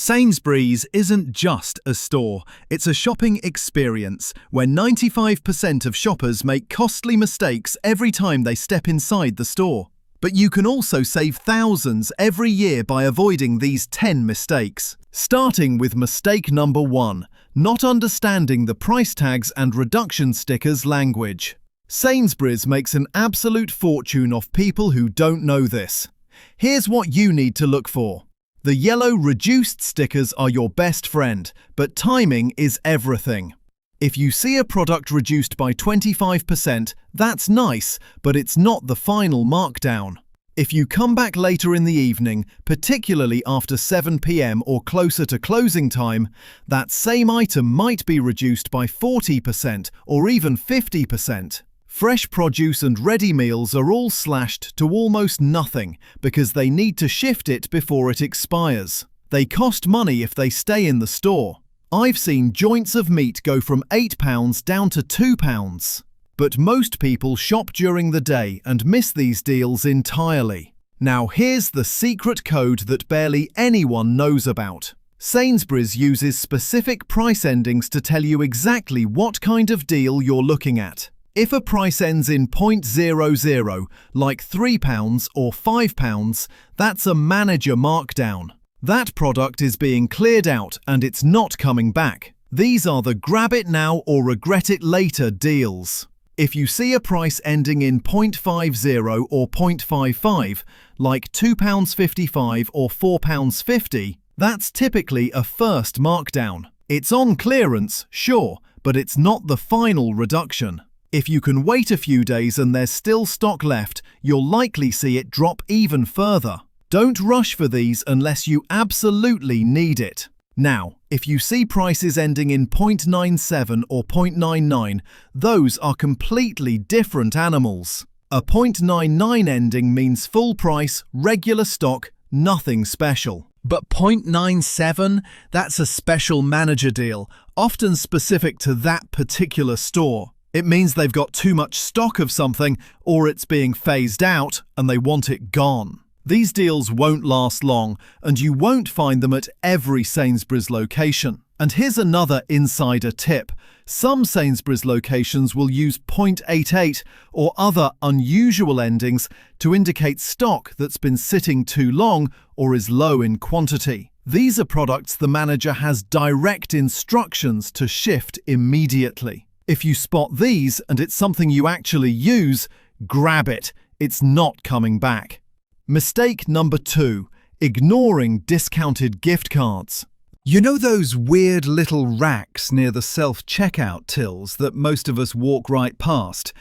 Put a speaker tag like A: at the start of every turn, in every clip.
A: Sainsbury's isn't just a store, it's a shopping experience where 95% of shoppers make costly mistakes every time they step inside the store. But you can also save thousands every year by avoiding these 10 mistakes. Starting with mistake number 1, not understanding the price tags and reduction stickers language. Sainsbury's makes an absolute fortune off people who don't know this. Here's what you need to look for. The yellow reduced stickers are your best friend, but timing is everything. If you see a product reduced by 25%, that's nice, but it's not the final markdown. If you come back later in the evening, particularly after 7 p.m. or closer to closing time, that same item might be reduced by 40% or even 50%. Fresh produce and ready meals are all slashed to almost nothing because they need to shift it before it expires. They cost money if they stay in the store. I've seen joints of meat go from £8 down to £2. But most people shop during the day and miss these deals entirely. Now here's the secret code that barely anyone knows about. Sainsbury's uses specific price endings to tell you exactly what kind of deal you're looking at. If a price ends in 0.00, like £3 or £5, that's a manager markdown. That product is being cleared out and it's not coming back. These are the grab it now or regret it later deals. If you see a price ending in 0.50 or 0.55, like £2.55 or £4.50, that's typically a first markdown. It's on clearance, sure, but it's not the final reduction. If you can wait a few days and there's still stock left, you'll likely see it drop even further. Don't rush for these unless you absolutely need it. Now, if you see prices ending in 0.97 or 0.99, those are completely different animals. A 0.99 ending means full price, regular stock, nothing special. But 0.97? That's a special manager deal, often specific to that particular store. It means they've got too much stock of something, or it's being phased out and they want it gone. These deals won't last long, and you won't find them at every Sainsbury's location. And here's another insider tip. Some Sainsbury's locations will use 0.88 or other unusual endings to indicate stock that's been sitting too long or is low in quantity. These are products the manager has direct instructions to shift immediately. If you spot these and it's something you actually use, grab it. It's not coming back. Mistake number 2, ignoring discounted gift cards. You know those weird little racks near the self-checkout tills that most of us walk right past?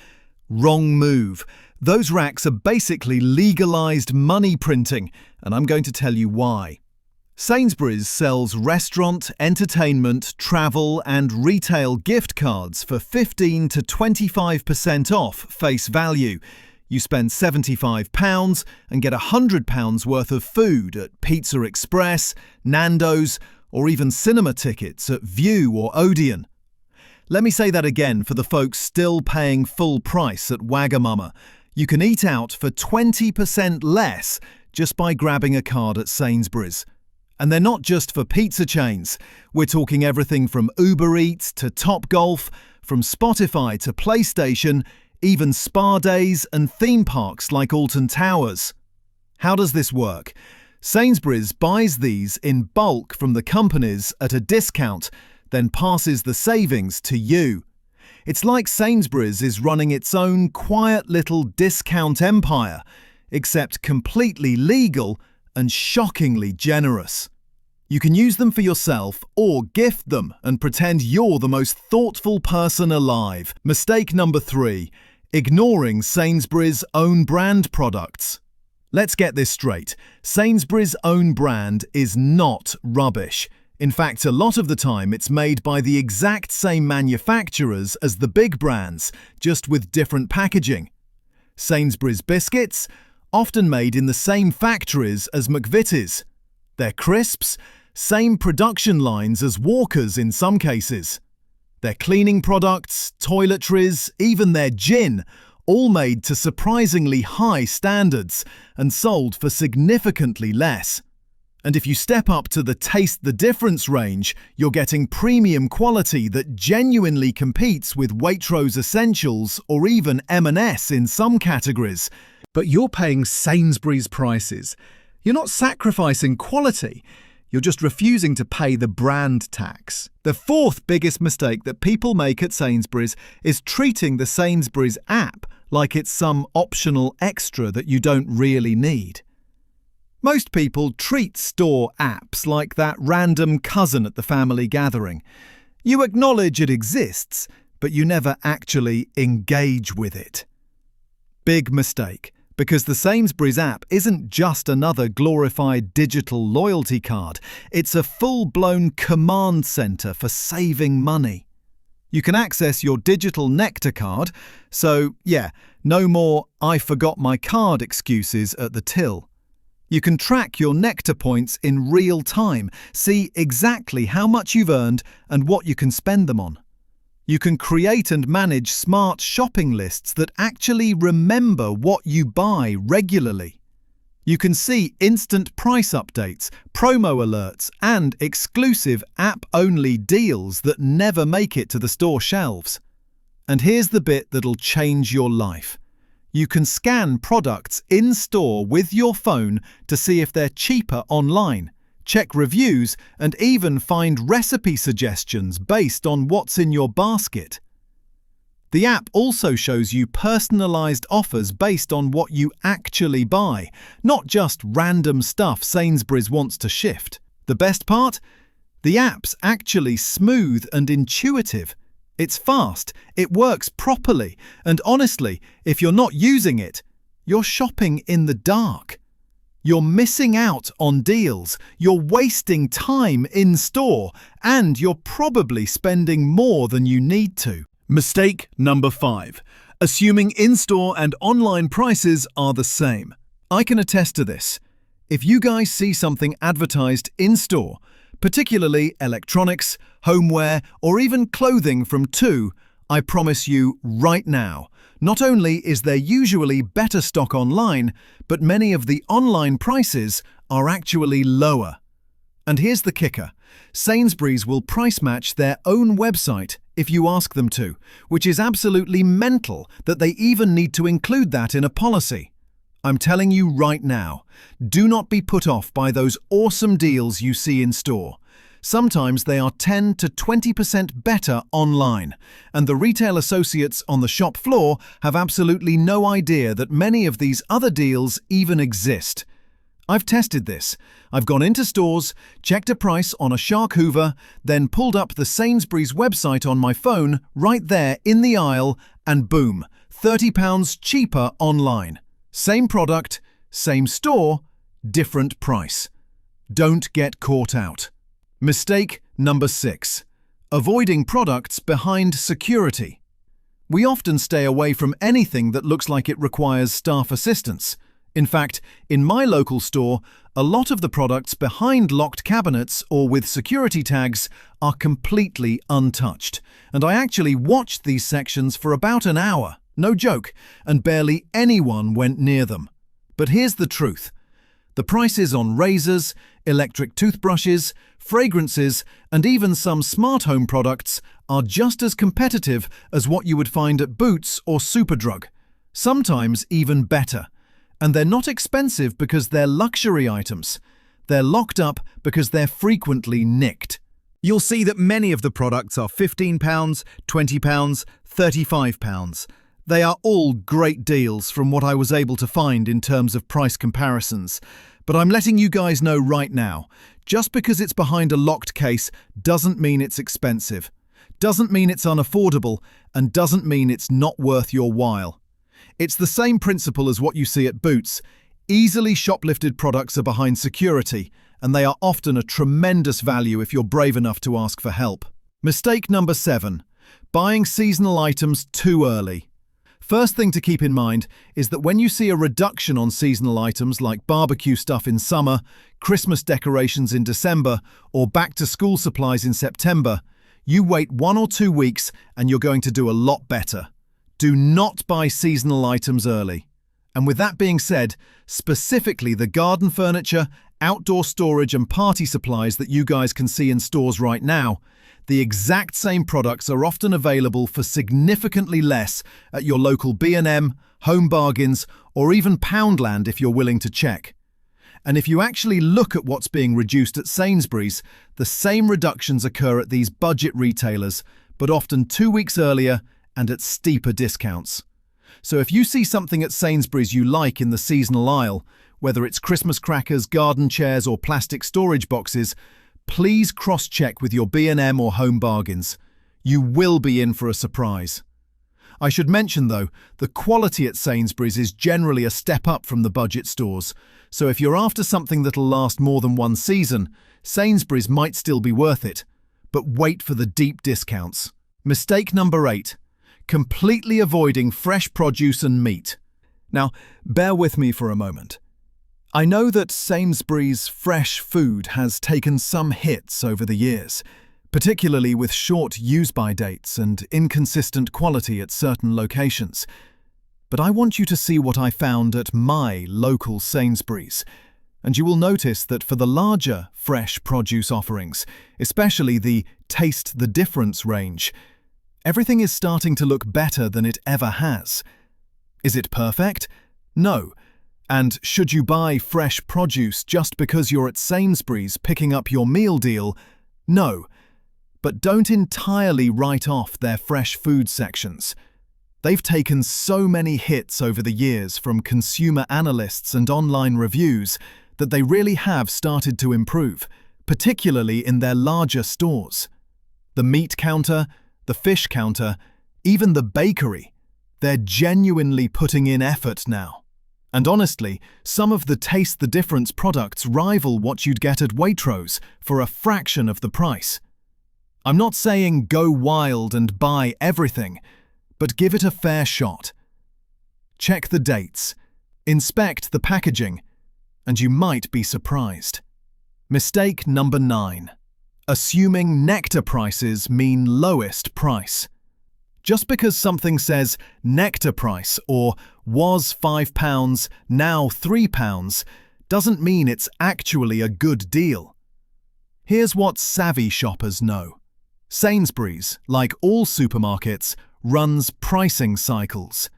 A: Wrong move. Those racks are basically legalized money printing, and I'm going to tell you why. Sainsbury's sells restaurant, entertainment, travel and retail gift cards for 15 to 25% off face value. You spend £75 and get £100 worth of food at Pizza Express, Nando's, or even cinema tickets at View or Odeon. Let me say that again for the folks still paying full price at Wagamama. You can eat out for 20% less just by grabbing a card at Sainsbury's. And they're not just for pizza chains. We're talking everything from Uber Eats to Topgolf, from Spotify to PlayStation, even spa days and theme parks like Alton Towers. How does this work? Sainsbury's buys these in bulk from the companies at a discount, then passes the savings to you. It's like Sainsbury's is running its own quiet little discount empire, except completely legal and shockingly generous. You can use them for yourself or gift them and pretend you're the most thoughtful person alive. Mistake number 3, ignoring Sainsbury's own brand products. Let's get this straight. Sainsbury's own brand is not rubbish. In fact, a lot of the time it's made by the exact same manufacturers as the big brands, just with different packaging. Sainsbury's biscuits, often made in the same factories as McVitie's. Their crisps, same production lines as Walker's in some cases. Their cleaning products, toiletries, even their gin, all made to surprisingly high standards and sold for significantly less. And if you step up to the Taste the Difference range, you're getting premium quality that genuinely competes with Waitrose Essentials or even M&S in some categories. But you're paying Sainsbury's prices. You're not sacrificing quality. You're just refusing to pay the brand tax. The fourth biggest mistake that people make at Sainsbury's is treating the Sainsbury's app like it's some optional extra that you don't really need. Most people treat store apps like that random cousin at the family gathering. You acknowledge it exists, but you never actually engage with it. Big mistake, because the Sainsbury's app isn't just another glorified digital loyalty card. It's a full-blown command center for saving money. You can access your digital Nectar card, so yeah, no more "I forgot my card" excuses at the till. You can track your Nectar points in real time, see exactly how much you've earned and what you can spend them on. You can create and manage smart shopping lists that actually remember what you buy regularly. You can see instant price updates, promo alerts, and exclusive app-only deals that never make it to the store shelves. And here's the bit that'll change your life. You can scan products in-store with your phone to see if they're cheaper online, check reviews, and even find recipe suggestions based on what's in your basket. The app also shows you personalised offers based on what you actually buy, not just random stuff Sainsbury's wants to shift. The best part? The app's actually smooth and intuitive. It's fast, it works properly, and honestly, if you're not using it, you're shopping in the dark. You're missing out on deals, you're wasting time in store, and you're probably spending more than you need to. Mistake number 5. Assuming in-store and online prices are the same. I can attest to this. If you guys see something advertised in-store, particularly electronics, homeware, or even clothing from Tu, I promise you right now, not only is there usually better stock online, but many of the online prices are actually lower. And here's the kicker. Sainsbury's will price match their own website if you ask them to, which is absolutely mental that they even need to include that in a policy. I'm telling you right now, do not be put off by those awesome deals you see in store. Sometimes they are 10 to 20% better online, and the retail associates on the shop floor have absolutely no idea that many of these other deals even exist. I've tested this. I've gone into stores, checked a price on a Shark Hoover, then pulled up the Sainsbury's website on my phone right there in the aisle, and boom, £30 cheaper online. Same product, same store, different price. Don't get caught out. Mistake number 6. Avoiding products behind security. We often stay away from anything that looks like it requires staff assistance. In fact, in my local store, a lot of the products behind locked cabinets or with security tags are completely untouched. And I actually watched these sections for about an hour, no joke, and barely anyone went near them. But here's the truth. The prices on razors, electric toothbrushes, fragrances, and even some smart home products are just as competitive as what you would find at Boots or Superdrug, sometimes even better. And they're not expensive because they're luxury items. They're locked up because they're frequently nicked. You'll see that many of the products are £15, £20, £35. They are all great deals from what I was able to find in terms of price comparisons. But I'm letting you guys know right now, just because it's behind a locked case doesn't mean it's expensive, doesn't mean it's unaffordable, and doesn't mean it's not worth your while. It's the same principle as what you see at Boots. Easily shoplifted products are behind security, and they are often a tremendous value if you're brave enough to ask for help. Mistake number 7. Buying seasonal items too early. First thing to keep in mind is that when you see a reduction on seasonal items like barbecue stuff in summer, Christmas decorations in December, or back-to-school supplies in September, you wait 1 or 2 weeks and you're going to do a lot better. Do not buy seasonal items early. And with that being said, specifically the garden furniture, outdoor storage and party supplies that you guys can see in stores right now, the exact same products are often available for significantly less at your local B&M, Home Bargains, or even Poundland if you're willing to check. And if you actually look at what's being reduced at Sainsbury's, the same reductions occur at these budget retailers, but often 2 weeks earlier and at steeper discounts. So if you see something at Sainsbury's you like in the seasonal aisle, whether it's Christmas crackers, garden chairs or plastic storage boxes, please cross-check with your B&M or Home Bargains. You will be in for a surprise. I should mention though, the quality at Sainsbury's is generally a step up from the budget stores, so if you're after something that'll last more than one season, Sainsbury's might still be worth it. But wait for the deep discounts. Mistake number 8. Completely avoiding fresh produce and meat. Now, bear with me for a moment. I know that Sainsbury's fresh food has taken some hits over the years, particularly with short use-by dates and inconsistent quality at certain locations. But I want you to see what I found at my local Sainsbury's, and you will notice that for the larger fresh produce offerings, especially the Taste the Difference range, everything is starting to look better than it ever has. Is it perfect? No. And should you buy fresh produce just because you're at Sainsbury's picking up your meal deal? No. But don't entirely write off their fresh food sections. They've taken so many hits over the years from consumer analysts and online reviews that they really have started to improve, particularly in their larger stores. The meat counter, the fish counter, even the bakery, they're genuinely putting in effort now. And honestly, some of the Taste the Difference products rival what you'd get at Waitrose for a fraction of the price. I'm not saying go wild and buy everything, but give it a fair shot. Check the dates, inspect the packaging, and you might be surprised. Mistake number 9. Assuming Nectar prices mean lowest price. Just because something says Nectar price or was £5, now £3, doesn't mean it's actually a good deal. Here's what savvy shoppers know. Sainsbury's, like all supermarkets, runs pricing cycles.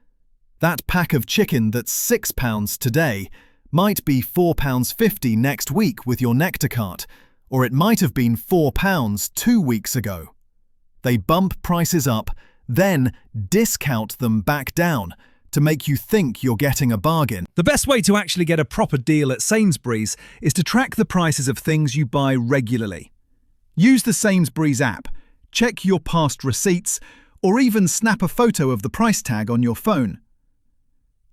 A: That pack of chicken that's £6 today might be £4.50 next week with your Nectar cart, or it might have been £4 2 weeks ago. They bump prices up, then discount them back down to make you think you're getting a bargain.
B: The best way to actually get a proper deal at Sainsbury's is to track the prices of things you buy regularly. Use the Sainsbury's app, check your past receipts, or even snap a photo of the price tag on your phone.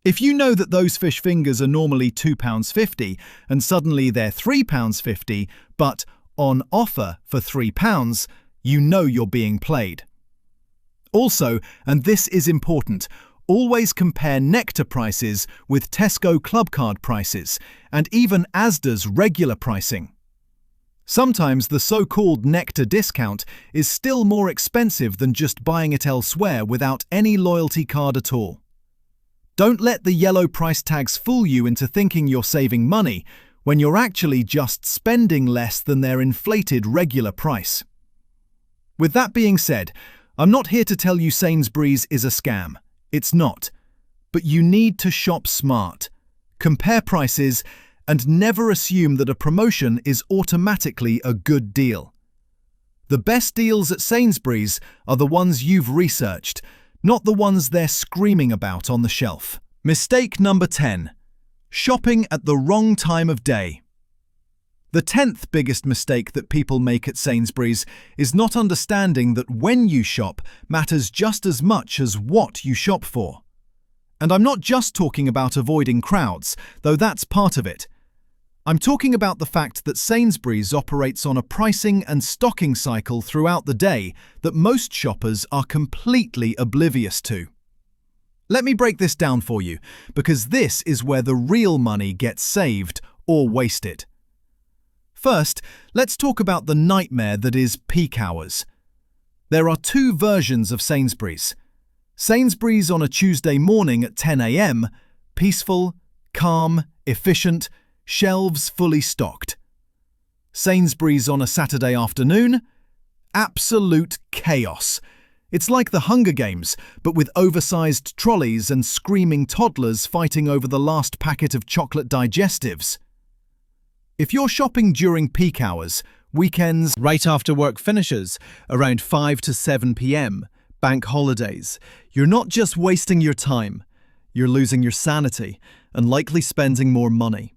B: If you know that those fish fingers are normally £2.50 and suddenly they're £3.50, but on offer for £3, you know you're being played. Also, and this is important, always compare Nectar prices with Tesco Clubcard prices and even Asda's regular pricing. Sometimes the so-called Nectar discount is still more expensive than just buying it elsewhere without any loyalty card at all. Don't let the yellow price tags fool you into thinking you're saving money when you're actually just spending less than their inflated regular price. With that being said, I'm not here to tell you Sainsbury's is a scam. It's not. But you need to shop smart, compare prices, and never assume that a promotion is automatically a good deal. The best deals at Sainsbury's are the ones you've researched, not the ones they're screaming about on the shelf. Mistake number 10. Shopping at the wrong time of day. The 10th biggest mistake that people make at Sainsbury's is not understanding that when you shop matters just as much as what you shop for. And I'm not just talking about avoiding crowds, though that's part of it. I'm talking about the fact that Sainsbury's operates on a pricing and stocking cycle throughout the day that most shoppers are completely oblivious to. Let me break this down for you, because this is where the real money gets saved or wasted. First, let's talk about the nightmare that is peak hours. There are two versions of Sainsbury's. Sainsbury's on a Tuesday morning at 10 a.m,
A: peaceful, calm, efficient, shelves fully stocked. Sainsbury's on a Saturday afternoon? Absolute chaos. It's like the Hunger Games, but with oversized trolleys and screaming toddlers fighting over the last packet of chocolate digestives. If you're shopping during peak hours, weekends,
B: Right after work finishes, around 5 to 7 p.m., bank holidays, you're not just wasting your time, you're losing your sanity and likely spending more money.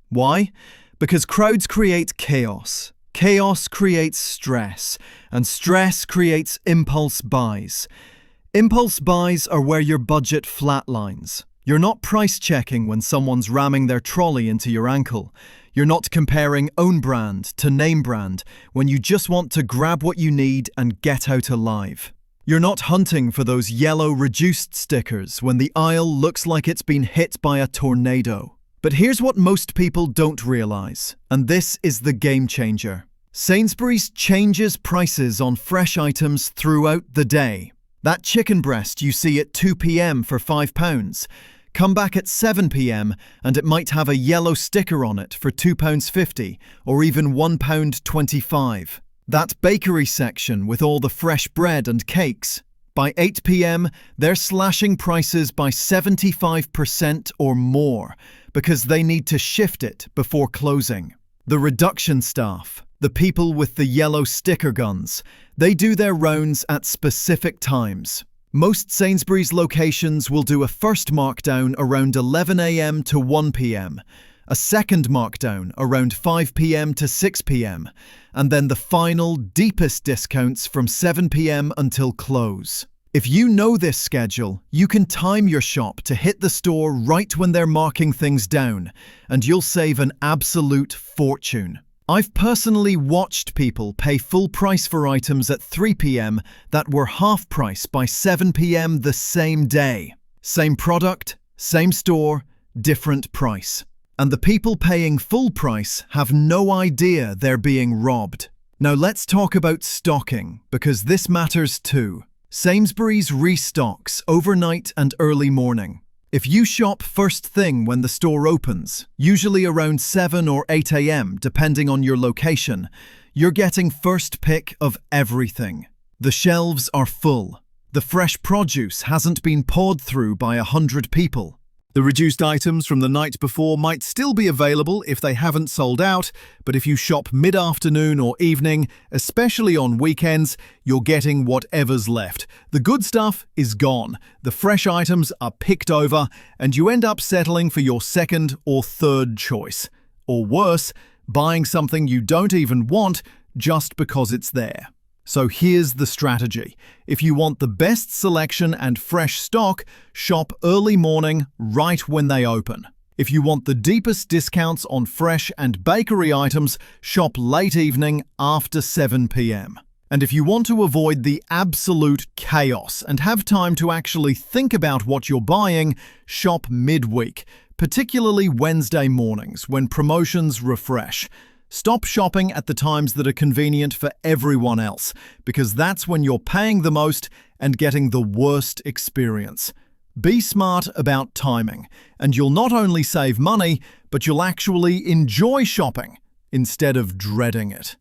B: Why? Because crowds create chaos. Chaos creates stress, and stress creates impulse buys. Impulse buys are where your budget flatlines. You're not price checking when someone's ramming their trolley into your ankle. You're not comparing own brand to name brand when you just want to grab what you need and get out alive. You're not hunting for those yellow reduced stickers when the aisle looks like it's been hit by a tornado. But here's what most people don't realize, and this is the game changer. Sainsbury's changes prices on fresh items throughout the day. That chicken breast you see at 2 p.m. for £5, come back at 7 p.m. and it might have a yellow sticker on it for £2.50 or even £1.25. That bakery section with all the fresh bread and cakes. By 8 p.m., they're slashing prices by 75% or more because they need to shift it before closing. The reduction staff, the people with the yellow sticker guns, they do their rounds at specific times. Most Sainsbury's locations will do a first markdown around 11 a.m. to 1 p.m., a second markdown around 5 p.m. to 6 p.m., and then the final, deepest discounts from 7 p.m. until close. If you know this schedule, you can time your shop to hit the store right when they're marking things down, and you'll save an absolute fortune. I've personally watched people pay full price for items at 3 p.m. that were half price by 7 p.m. the same day. Same product, same store, different price. And the people paying full price have no idea they're being robbed. Now let's talk about stocking, because this matters too. Sainsbury's restocks overnight and early morning. If you shop first thing when the store opens, usually around 7 or 8 a.m. depending on your location, you're getting first pick of everything. The shelves are full. The fresh produce hasn't been pawed through by 100 people. The reduced items from the night before might still be available if they haven't sold out, but if you shop mid-afternoon or evening, especially on weekends, you're getting whatever's left. The good stuff is gone, the fresh items are picked over, and you end up settling for your second or third choice. Or worse, buying something you don't even want just because it's there. So here's the strategy. If you want the best selection and fresh stock, shop early morning right when they open. If you want the deepest discounts on fresh and bakery items, shop late evening after 7 p.m. And if you want to avoid the absolute chaos and have time to actually think about what you're buying, shop midweek, particularly Wednesday mornings when promotions refresh. Stop shopping at the times that are convenient for everyone else, because that's when you're paying the most and getting the worst experience. Be smart about timing, and you'll not only save money, but you'll actually enjoy shopping instead of dreading it.